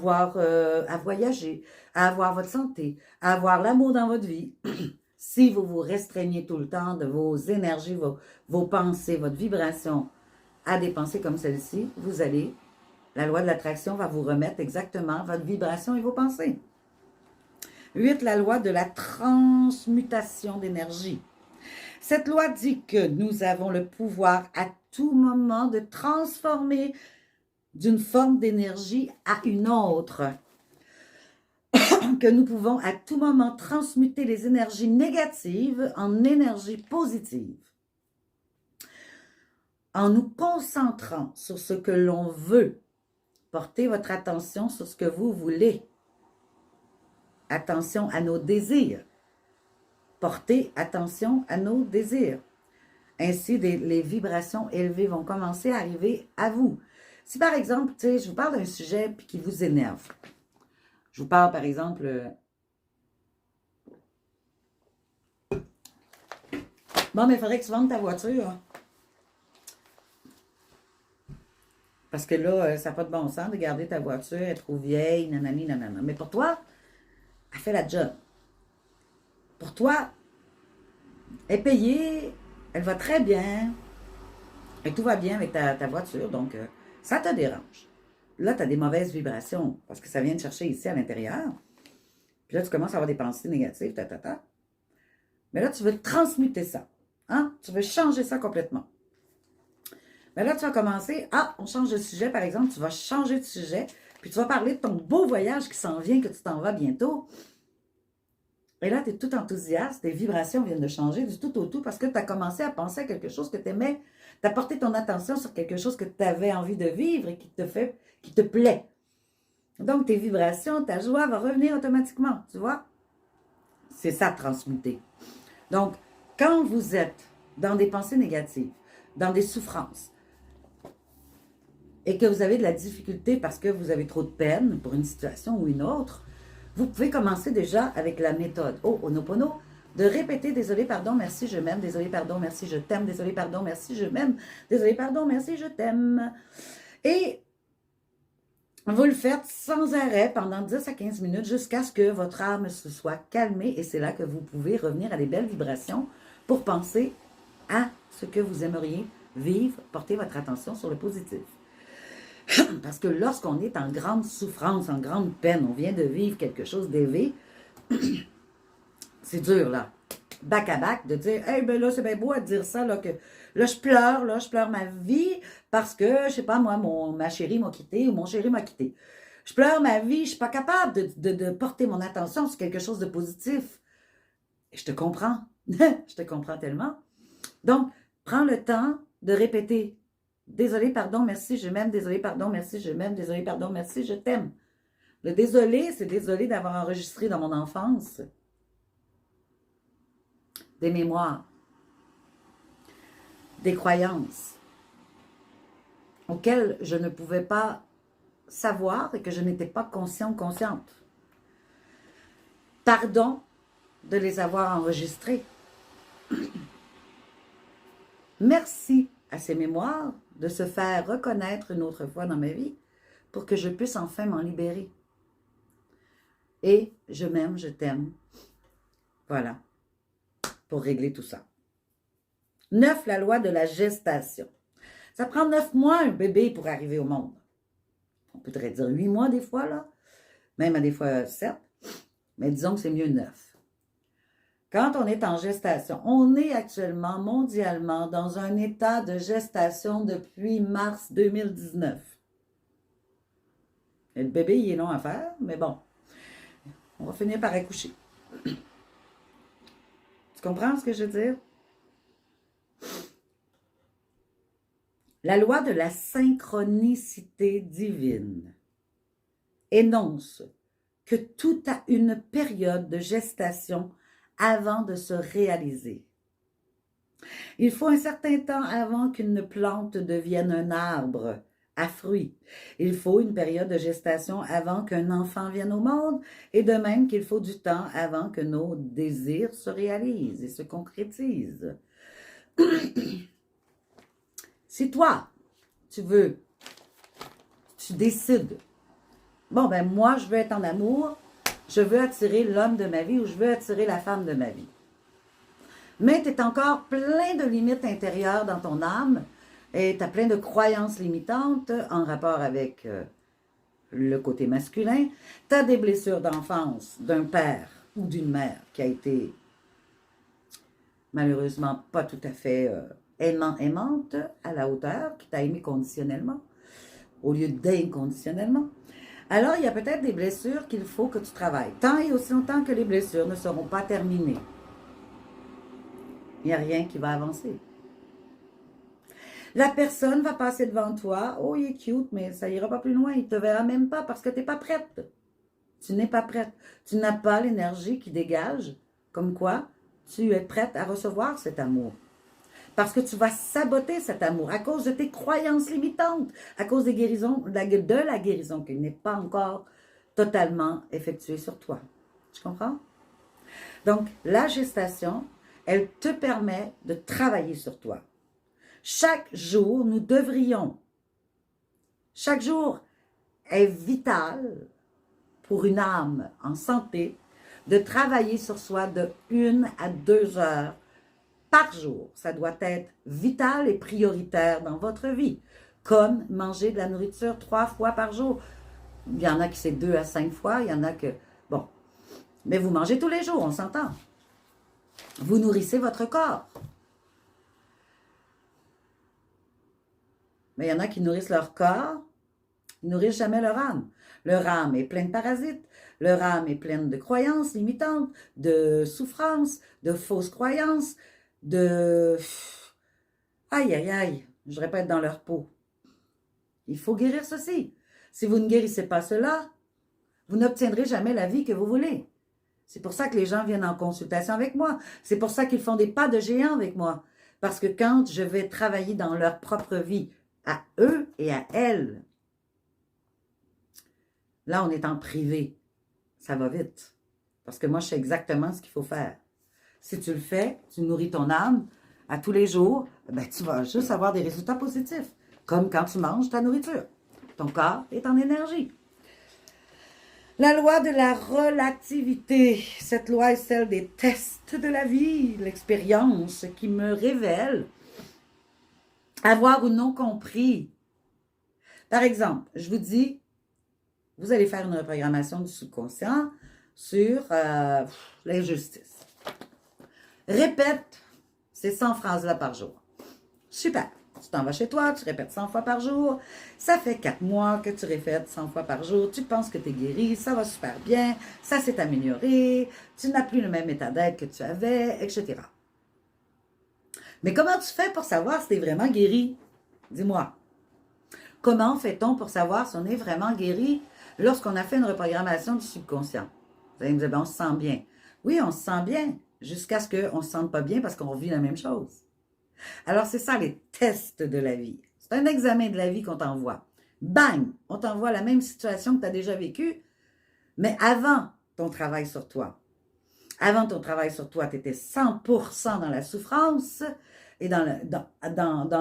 voyager, à avoir votre santé, à avoir l'amour dans votre vie. Si vous vous restreignez tout le temps de vos énergies, vos pensées, votre vibration à des pensées comme celle-ci, la loi de l'attraction va vous remettre exactement votre vibration et vos pensées. 8, la loi de la transmutation d'énergie. Cette loi dit que nous avons le pouvoir à tout moment de transformer d'une forme d'énergie à une autre. Que nous pouvons à tout moment transmuter les énergies négatives en énergie positive. En nous concentrant sur ce que l'on veut, portez votre attention sur ce que vous voulez. Attention à nos désirs. Portez attention à nos désirs. Ainsi, les vibrations élevées vont commencer à arriver à vous. Si par exemple, je vous parle d'un sujet qui vous énerve. Je vous parle par exemple... Bon, mais il faudrait que tu vendes ta voiture. Parce que là, ça n'a pas de bon sens de garder ta voiture, elle est trop vieille, nanani, nanana. Mais pour toi, elle fait la job. Pour toi, elle est payée, elle va très bien, et tout va bien avec ta voiture, donc ça te dérange. Là, tu as des mauvaises vibrations, parce que ça vient te chercher ici à l'intérieur. Puis là, tu commences à avoir des pensées négatives, Mais là, tu veux transmuter ça. Hein? Tu veux changer ça complètement. Mais là, tu vas commencer, on change de sujet, par exemple, tu vas changer de sujet, puis tu vas parler de ton beau voyage qui s'en vient, que tu t'en vas bientôt. Et là, tu es tout enthousiaste, tes vibrations viennent de changer du tout au tout parce que tu as commencé à penser à quelque chose que tu aimais. Tu as porté ton attention sur quelque chose que tu avais envie de vivre et qui te plaît. Donc, tes vibrations, ta joie va revenir automatiquement, tu vois? C'est ça, transmuter. Donc, quand vous êtes dans des pensées négatives, dans des souffrances, et que vous avez de la difficulté parce que vous avez trop de peine pour une situation ou une autre, vous pouvez commencer déjà avec la méthode Ho'oponopono, de répéter désolé, pardon, merci, je m'aime, désolé, pardon, merci, je t'aime, désolé, pardon, merci, je m'aime, désolé, pardon, merci, je t'aime. Et vous le faites sans arrêt pendant 10 à 15 minutes jusqu'à ce que votre âme se soit calmée et c'est là que vous pouvez revenir à des belles vibrations pour penser à ce que vous aimeriez vivre, porter votre attention sur le positif. Parce que lorsqu'on est en grande souffrance, en grande peine, on vient de vivre quelque chose d'élevé, c'est dur, là. Back à back, de dire, hey, ben là, c'est bien beau à dire ça, là, que là, je pleure ma vie parce que, je sais pas, moi, ma chérie m'a quitté ou mon chéri m'a quitté. Je pleure ma vie, je suis pas capable de porter mon attention sur quelque chose de positif. Et je te comprends. Je te comprends tellement. Donc, prends le temps de répéter. Désolé, pardon, merci, je m'aime. Désolé, pardon, merci, je m'aime. Désolé, pardon, merci, je t'aime. Le désolé, c'est désolé d'avoir enregistré dans mon enfance des mémoires, des croyances auxquelles je ne pouvais pas savoir et que je n'étais pas consciente. Pardon de les avoir enregistrées. Merci à ces mémoires de se faire reconnaître une autre fois dans ma vie pour que je puisse enfin m'en libérer. Et je m'aime, je t'aime. Voilà, pour régler tout ça. 9, la loi de la gestation. Ça prend 9 mois un bébé pour arriver au monde. On pourrait dire 8 mois des fois, là. Même à des fois 7. Mais disons que c'est mieux 9. Quand on est en gestation, on est actuellement mondialement dans un état de gestation depuis mars 2019. Et le bébé, il est long à faire, mais bon, on va finir par accoucher. Tu comprends ce que je veux dire? La loi de la synchronicité divine énonce que tout a une période de gestation avant de se réaliser. Il faut un certain temps avant qu'une plante devienne un arbre à fruits. Il faut une période de gestation avant qu'un enfant vienne au monde et de même qu'il faut du temps avant que nos désirs se réalisent et se concrétisent. Si toi, tu décides, bon ben moi je veux être en amour, je veux attirer l'homme de ma vie ou je veux attirer la femme de ma vie. Mais tu es encore plein de limites intérieures dans ton âme et tu as plein de croyances limitantes en rapport avec le côté masculin. Tu as des blessures d'enfance d'un père ou d'une mère qui a été malheureusement pas tout à fait aimante à la hauteur, qui t'a aimé conditionnellement au lieu d'inconditionnellement. Alors, il y a peut-être des blessures qu'il faut que tu travailles. Tant et aussi longtemps que les blessures ne seront pas terminées, il n'y a rien qui va avancer. La personne va passer devant toi. Oh, il est cute, mais ça ira pas plus loin. Il ne te verra même pas parce que tu n'es pas prête. Tu n'es pas prête. Tu n'as pas l'énergie qui dégage. Comme quoi, tu es prête à recevoir cet amour. Parce que tu vas saboter cet amour à cause de tes croyances limitantes, à cause des guérisons, de la guérison qui n'est pas encore totalement effectuée sur toi. Tu comprends? Donc, la gestation, elle te permet de travailler sur toi. Chaque jour, nous devrions, chaque jour est vital pour une âme en santé de travailler sur soi de 1 à 2 heures par jour. Ça doit être vital et prioritaire dans votre vie. Comme manger de la nourriture 3 fois par jour. Il y en a qui c'est 2 à 5 fois, il y en a que... Bon. Mais vous mangez tous les jours, on s'entend. Vous nourrissez votre corps. Mais il y en a qui nourrissent leur corps, Ils nourrissent jamais leur âme. Leur âme est pleine de parasites. Leur âme est pleine de croyances limitantes, de souffrances, de fausses croyances, de... Aïe, aïe, aïe, je répète dans leur peau. Il faut guérir ceci. Si vous ne guérissez pas cela, vous n'obtiendrez jamais la vie que vous voulez. C'est pour ça que les gens viennent en consultation avec moi. C'est pour ça qu'ils font des pas de géant avec moi. Parce que quand je vais travailler dans leur propre vie, à eux et à elles, là, on est en privé. Ça va vite. Parce que moi, je sais exactement ce qu'il faut faire. Si tu le fais, tu nourris ton âme à tous les jours, ben, tu vas juste avoir des résultats positifs. Comme quand tu manges ta nourriture. Ton corps est en énergie. La loi de la relativité. Cette loi est celle des tests de la vie, l'expérience qui me révèle avoir ou non compris. Par exemple, je vous dis, vous allez faire une reprogrammation du subconscient sur l'injustice. Répète ces 100 phrases-là par jour. Super. Tu t'en vas chez toi, tu répètes 100 fois par jour. Ça fait 4 mois que tu répètes 100 fois par jour. Tu penses que tu es guéri, ça va super bien, ça s'est amélioré, tu n'as plus le même état d'être que tu avais, etc. Mais comment tu fais pour savoir si tu es vraiment guéri? Dis-moi. Comment fait-on pour savoir si on est vraiment guéri lorsqu'on a fait une reprogrammation du subconscient? Vous allez me dire, ben, on se sent bien. Oui, on se sent bien, jusqu'à ce qu'on ne se sente pas bien parce qu'on vit la même chose. Alors, c'est ça les tests de la vie. C'est un examen de la vie qu'on t'envoie. Bang! On t'envoie la même situation que tu as déjà vécue, mais avant ton travail sur toi. Avant ton travail sur toi, tu étais 100% dans la souffrance et dans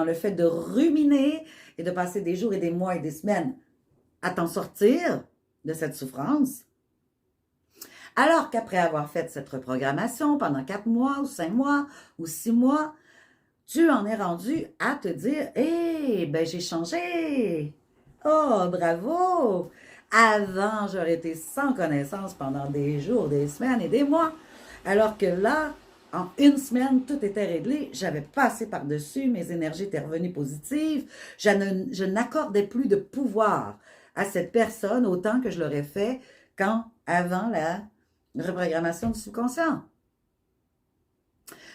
le fait de ruminer et de passer des jours et des mois et des semaines à t'en sortir de cette souffrance. Alors qu'après avoir fait cette reprogrammation pendant 4 mois ou 5 mois ou 6 mois, tu en es rendu à te dire « Hé, ben j'ai changé! Oh, bravo! Avant, j'aurais été sans connaissance pendant des jours, des semaines et des mois. Alors que là, en une semaine, tout était réglé. J'avais passé par-dessus, mes énergies étaient revenues positives. Je n'accordais plus de pouvoir à cette personne autant que je l'aurais fait avant la reprogrammation du subconscient. »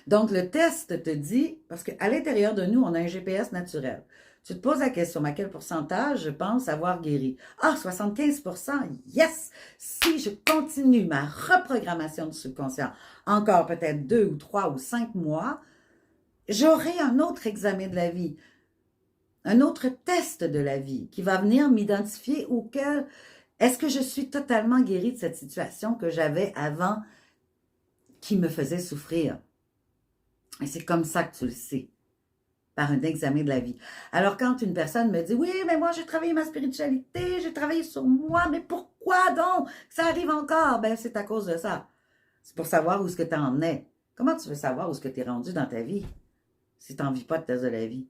Donc, le test te dit, parce qu'à l'intérieur de nous, on a un GPS naturel. Tu te poses la question, à quel pourcentage je pense avoir guéri? Ah, 75%, yes! Si je continue ma reprogrammation du subconscient, encore peut-être 2 ou 3 ou 5 mois, j'aurai un autre examen de la vie, un autre test de la vie qui va venir m'identifier auquel est-ce que je suis totalement guérie de cette situation que j'avais avant qui me faisait souffrir. Et c'est comme ça que tu le sais, par un examen de la vie. Alors, quand une personne me dit « Oui, mais moi, j'ai travaillé ma spiritualité, j'ai travaillé sur moi, mais pourquoi donc ça arrive encore? » Ben, c'est à cause de ça. C'est pour savoir où est-ce que tu en es. Comment tu veux savoir où est-ce que tu es rendu dans ta vie si tu n'en vis pas de test de la vie?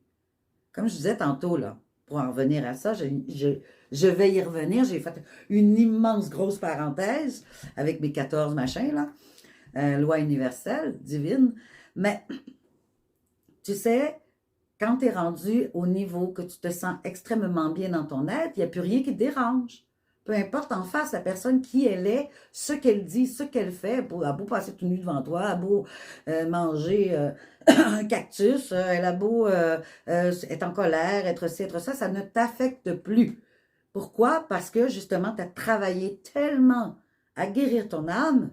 Comme je disais tantôt, là, pour en revenir à ça, je vais y revenir. J'ai fait une immense grosse parenthèse avec mes 14 machins, là, loi universelle, divine. Mais, tu sais, quand tu es rendu au niveau que tu te sens extrêmement bien dans ton être, il n'y a plus rien qui te dérange. Peu importe en face la personne qui elle est, ce qu'elle dit, ce qu'elle fait, elle a beau passer tout nu devant toi, elle a beau manger un cactus, elle a beau être en colère, être ci, être ça ne t'affecte plus. Pourquoi? Parce que justement, tu as travaillé tellement à guérir ton âme,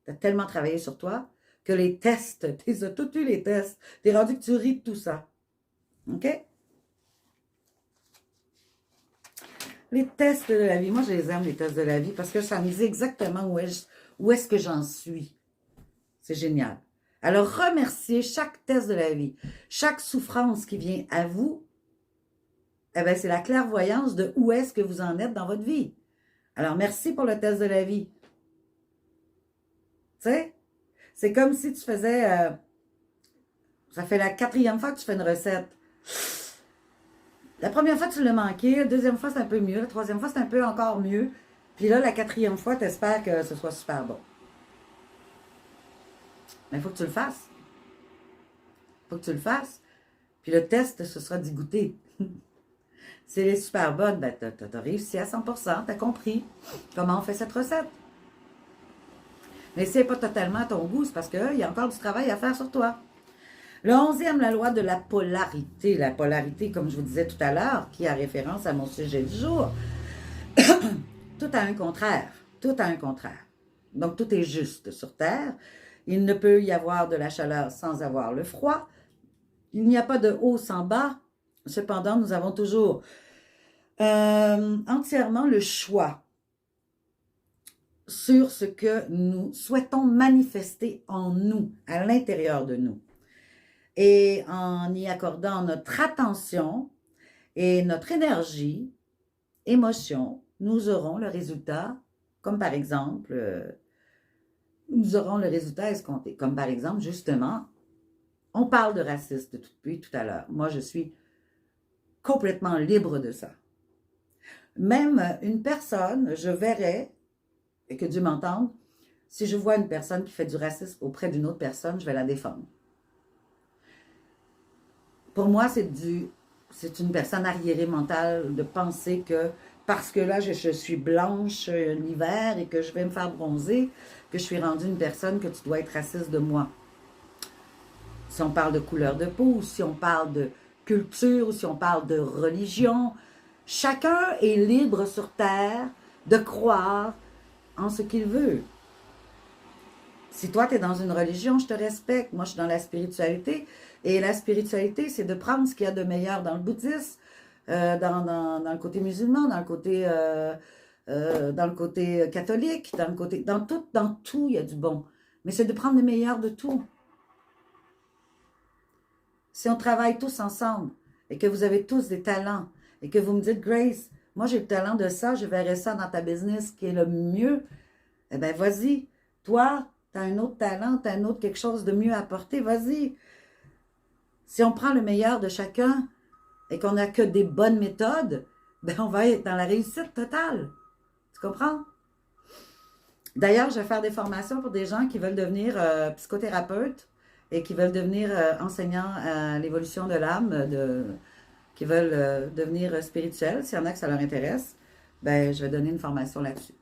tu as tellement travaillé sur toi, que les tests, tu as tous eu les tests, tu es rendu que tu ris de tout ça. OK? Les tests de la vie, moi je les aime, les tests de la vie, parce que ça me dit exactement où est-ce que j'en suis. C'est génial. Alors, remerciez chaque test de la vie, chaque souffrance qui vient à vous, eh bien, c'est la clairvoyance de où est-ce que vous en êtes dans votre vie. Alors, merci pour le test de la vie. Tu sais? C'est comme si tu faisais... ça fait la 4e fois que tu fais une recette. La première fois, tu l'as manqué. La deuxième fois, c'est un peu mieux. La troisième fois, c'est un peu encore mieux. Puis là, la 4e fois, tu espères que ce soit super bon. Mais il faut que tu le fasses. Il faut que tu le fasses. Puis le test, ce sera d'y goûter. Si elle est super bonne, ben t'as réussi à 100%, t'as compris comment on fait cette recette. Mais si elle n'est pas totalement à ton goût, c'est parce qu'il y a encore du travail à faire sur toi. Le 11e, la loi de la polarité. La polarité, comme je vous disais tout à l'heure, qui a référence à mon sujet du jour. Tout a un contraire. Tout a un contraire. Donc, tout est juste sur Terre. Il ne peut y avoir de la chaleur sans avoir le froid. Il n'y a pas de haut sans bas. Cependant, nous avons toujours entièrement le choix sur ce que nous souhaitons manifester en nous, à l'intérieur de nous. Et en y accordant notre attention et notre énergie, émotion, nous aurons le résultat, comme par exemple, nous aurons le résultat escompté. Comme par exemple, justement, on parle de racisme depuis tout à l'heure. Moi, je suis complètement libre de ça. Même une personne, je verrais, et que Dieu m'entende, si je vois une personne qui fait du racisme auprès d'une autre personne, je vais la défendre. Pour moi, c'est une personne arriérée mentale de penser que parce que là, je suis blanche l'hiver et que je vais me faire bronzer, que je suis rendue une personne que tu dois être raciste de moi. Si on parle de couleur de peau, ou si on parle de culture, ou si on parle de religion, chacun est libre sur Terre de croire en ce qu'il veut. Si toi, tu es dans une religion, je te respecte. Moi, je suis dans la spiritualité. Et la spiritualité, c'est de prendre ce qu'il y a de meilleur dans le bouddhisme, dans le côté musulman, dans le côté catholique, dans tout, il y a du bon. Mais c'est de prendre le meilleur de tout. Si on travaille tous ensemble et que vous avez tous des talents et que vous me dites, Grace, moi j'ai le talent de ça, je verrai ça dans ta business qui est le mieux, eh bien vas-y. Toi, tu as un autre talent, tu as un autre quelque chose de mieux à apporter, vas-y. Si on prend le meilleur de chacun et qu'on n'a que des bonnes méthodes, ben on va être dans la réussite totale. Tu comprends? D'ailleurs, je vais faire des formations pour des gens qui veulent devenir psychothérapeutes et qui veulent devenir enseignants à l'évolution de l'âme, qui veulent devenir spirituels. S'il y en a que ça leur intéresse, ben je vais donner une formation là-dessus.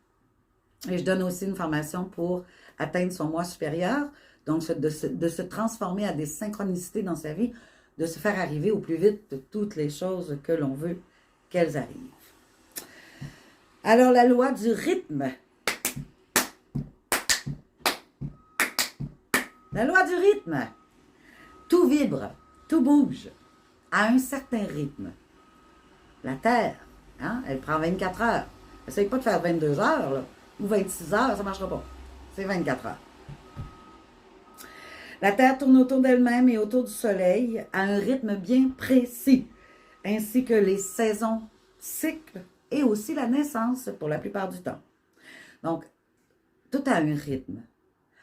Et je donne aussi une formation pour atteindre son moi supérieur, donc de se transformer à des synchronicités dans sa vie, de se faire arriver au plus vite de toutes les choses que l'on veut qu'elles arrivent. Alors, la loi du rythme. La loi du rythme. Tout vibre, tout bouge à un certain rythme. La Terre, hein, elle prend 24 heures. Essaye pas de faire 22 heures, là, ou 26 heures, ça ne marchera pas. C'est 24 heures. La Terre tourne autour d'elle-même et autour du Soleil à un rythme bien précis, ainsi que les saisons, cycles et aussi la naissance pour la plupart du temps. Donc, tout a un rythme.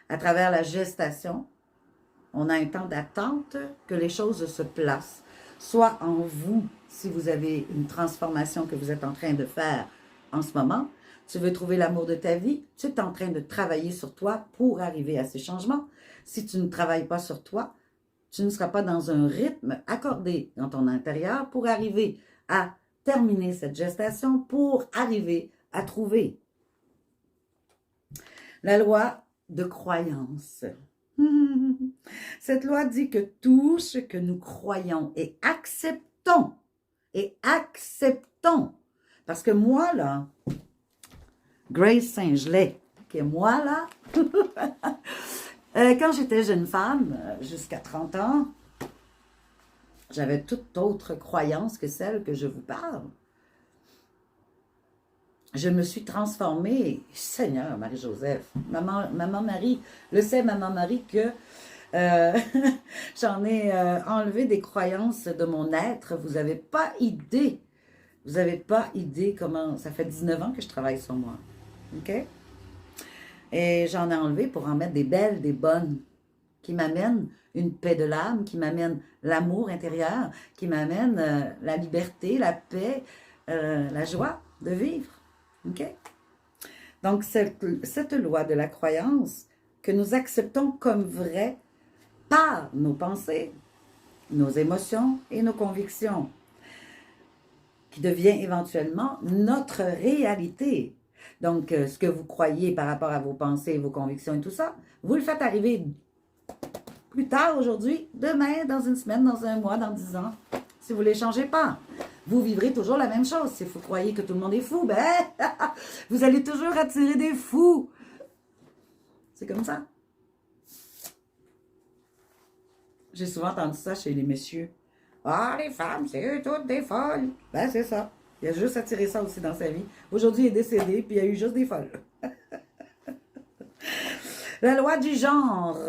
À travers la gestation, on a un temps d'attente que les choses se placent, soit en vous, si vous avez une transformation que vous êtes en train de faire en ce moment, tu veux trouver l'amour de ta vie, tu es en train de travailler sur toi pour arriver à ces changements. Si tu ne travailles pas sur toi, tu ne seras pas dans un rythme accordé dans ton intérieur pour arriver à terminer cette gestation, pour arriver à trouver la loi de croyance. Cette loi dit que tout ce que nous croyons et acceptons, parce que moi, là, Grace Saint-Gelais, qui est moi, là, quand j'étais jeune femme, jusqu'à 30 ans, j'avais toute autre croyance que celle que je vous parle. Je me suis transformée, Seigneur Marie-Joseph, maman Marie, le sait maman Marie que j'en ai enlevé des croyances de mon être. Vous n'avez pas idée comment, ça fait 19 ans que je travaille sur moi, ok? Et j'en ai enlevé pour en mettre des belles, des bonnes, qui m'amènent une paix de l'âme, qui m'amènent l'amour intérieur, qui m'amènent la liberté, la paix, la joie de vivre. OK? Donc, cette loi de la croyance que nous acceptons comme vraie par nos pensées, nos émotions et nos convictions, qui devient éventuellement notre réalité. Donc, ce que vous croyez par rapport à vos pensées, vos convictions et tout ça, vous le faites arriver plus tard aujourd'hui, demain, dans une semaine, dans un mois, dans 10 ans, si vous ne les changez pas. Vous vivrez toujours la même chose. Si vous croyez que tout le monde est fou, ben, vous allez toujours attirer des fous. C'est comme ça. J'ai souvent entendu ça chez les messieurs. Ah, les femmes, c'est eux toutes des folles. Ben, c'est ça. Il a juste attiré ça aussi dans sa vie. Aujourd'hui, il est décédé, puis il y a eu juste des folles. La loi du genre.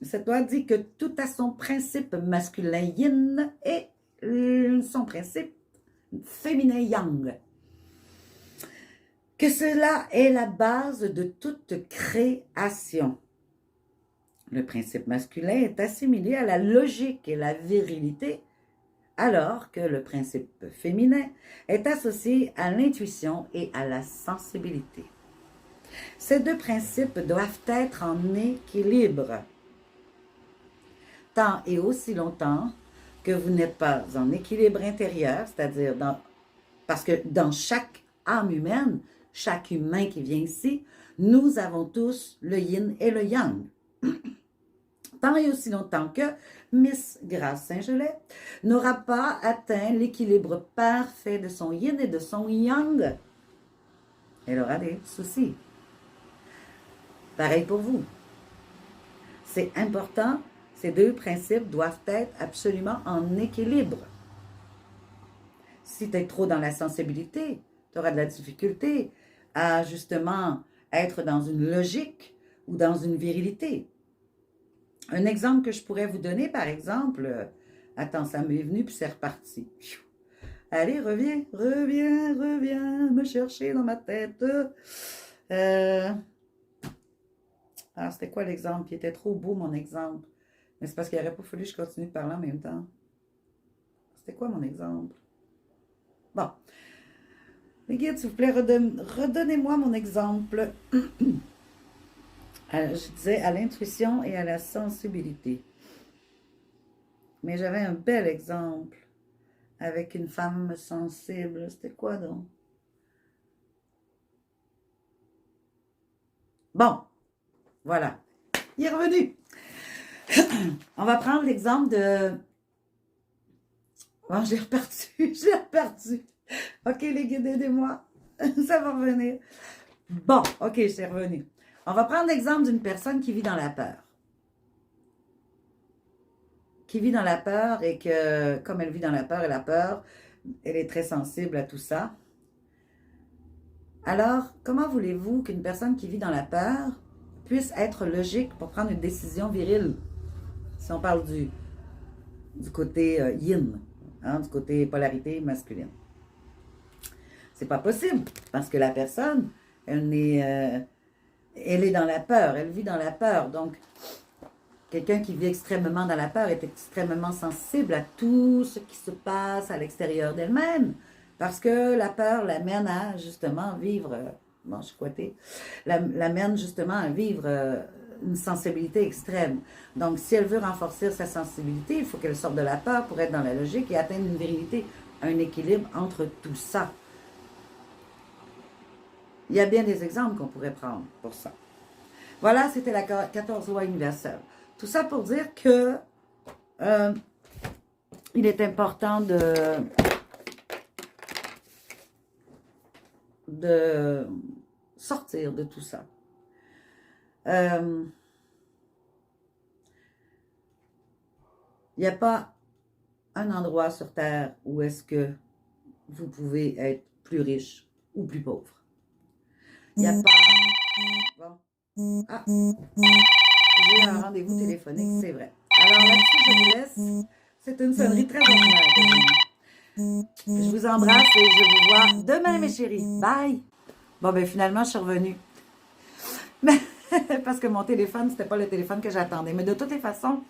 Cette loi dit que tout a son principe masculin yin et son principe féminin yang. Que cela est la base de toute création. Le principe masculin est assimilé à la logique et la virilité, alors que le principe féminin est associé à l'intuition et à la sensibilité. Ces deux principes doivent être en équilibre, tant et aussi longtemps que vous n'êtes pas en équilibre intérieur, c'est-à-dire parce que dans chaque âme humaine, chaque humain qui vient ici, nous avons tous le yin et le yang. Tant et aussi longtemps que Miss Grace Saint-Gelais n'aura pas atteint l'équilibre parfait de son yin et de son yang, elle aura des soucis. Pareil pour vous. C'est important, ces deux principes doivent être absolument en équilibre. Si tu es trop dans la sensibilité, tu auras de la difficulté à justement être dans une logique ou dans une virilité. Un exemple que je pourrais vous donner, par exemple, attends, ça m'est venu puis c'est reparti. Allez, reviens, me chercher dans ma tête. Ah, c'était quoi l'exemple? Il était trop beau, mon exemple. Mais c'est parce qu'il n'aurait pas fallu que je continue de parler en même temps. C'était quoi mon exemple? Bon. Les guides, s'il vous plaît, redonnez-moi mon exemple. Je disais à l'intuition et à la sensibilité. Mais j'avais un bel exemple avec une femme sensible. C'était quoi donc? Bon, voilà. Il est revenu. On va prendre l'exemple de... Oh, je l'ai reperdu. OK, les guides, aidez-moi. Ça va revenir. Bon, OK, c'est revenu. On va prendre l'exemple d'une personne qui vit dans la peur. Qui vit dans la peur et que, comme elle vit dans la peur, elle est très sensible à tout ça. Alors, comment voulez-vous qu'une personne qui vit dans la peur puisse être logique pour prendre une décision virile? Si on parle du côté yin, hein, du côté polarité masculine. C'est pas possible, parce que la personne, elle est dans la peur, elle vit dans la peur. Donc, quelqu'un qui vit extrêmement dans la peur est extrêmement sensible à tout ce qui se passe à l'extérieur d'elle-même. Parce que la peur l'amène à, justement, vivre... bon, je suis coitée. L'amène, justement, à vivre une sensibilité extrême. Donc, si elle veut renforcer sa sensibilité, il faut qu'elle sorte de la peur pour être dans la logique et atteindre une virilité, un équilibre entre tout ça. Il y a bien des exemples qu'on pourrait prendre pour ça. Voilà, c'était la 14 loi universelle. Tout ça pour dire que il est important de sortir de tout ça. Il n'y a pas un endroit sur Terre où est-ce que vous pouvez être plus riche ou plus pauvre. Il n'y a pas... Bon. Ah, j'ai un rendez-vous téléphonique, c'est vrai. Alors là-dessus, je vous laisse. C'est une sonnerie très ordinaire. Je vous embrasse et je vous vois demain, mes chéris. Bye! Bon, ben finalement, je suis revenue. Parce que mon téléphone, c'était pas le téléphone que j'attendais. Mais de toutes les façons,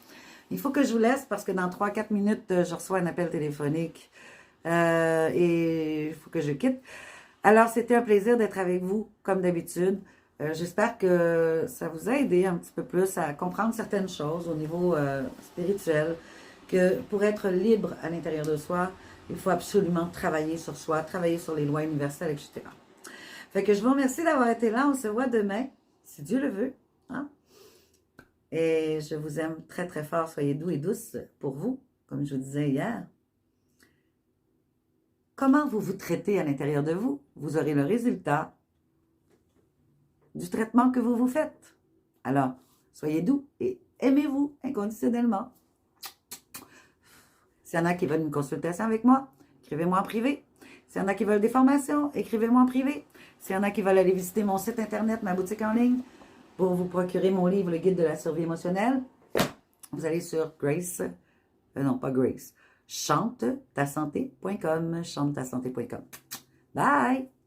il faut que je vous laisse parce que dans 3-4 minutes, je reçois un appel téléphonique. Et il faut que je quitte. Alors, c'était un plaisir d'être avec vous, comme d'habitude. J'espère que ça vous a aidé un petit peu plus à comprendre certaines choses au niveau spirituel, que pour être libre à l'intérieur de soi, Il faut absolument travailler sur soi, travailler sur les lois universelles, etc. Fait que je vous remercie d'avoir été là. On se voit demain, si Dieu le veut. Hein? Et je vous aime très, très fort. Soyez doux et douces pour vous, comme je vous disais hier. Comment vous vous traitez à l'intérieur de vous, vous aurez le résultat du traitement que vous vous faites. Alors, soyez doux et aimez-vous inconditionnellement. S'il y en a qui veulent une consultation avec moi, écrivez-moi en privé. S'il y en a qui veulent des formations, écrivez-moi en privé. S'il y en a qui veulent aller visiter mon site internet, ma boutique en ligne, pour vous procurer mon livre, Le Guide de la survie émotionnelle, vous allez sur Grace, non pas Grace, chantetasanté.com, chantetasanté.com. Bye!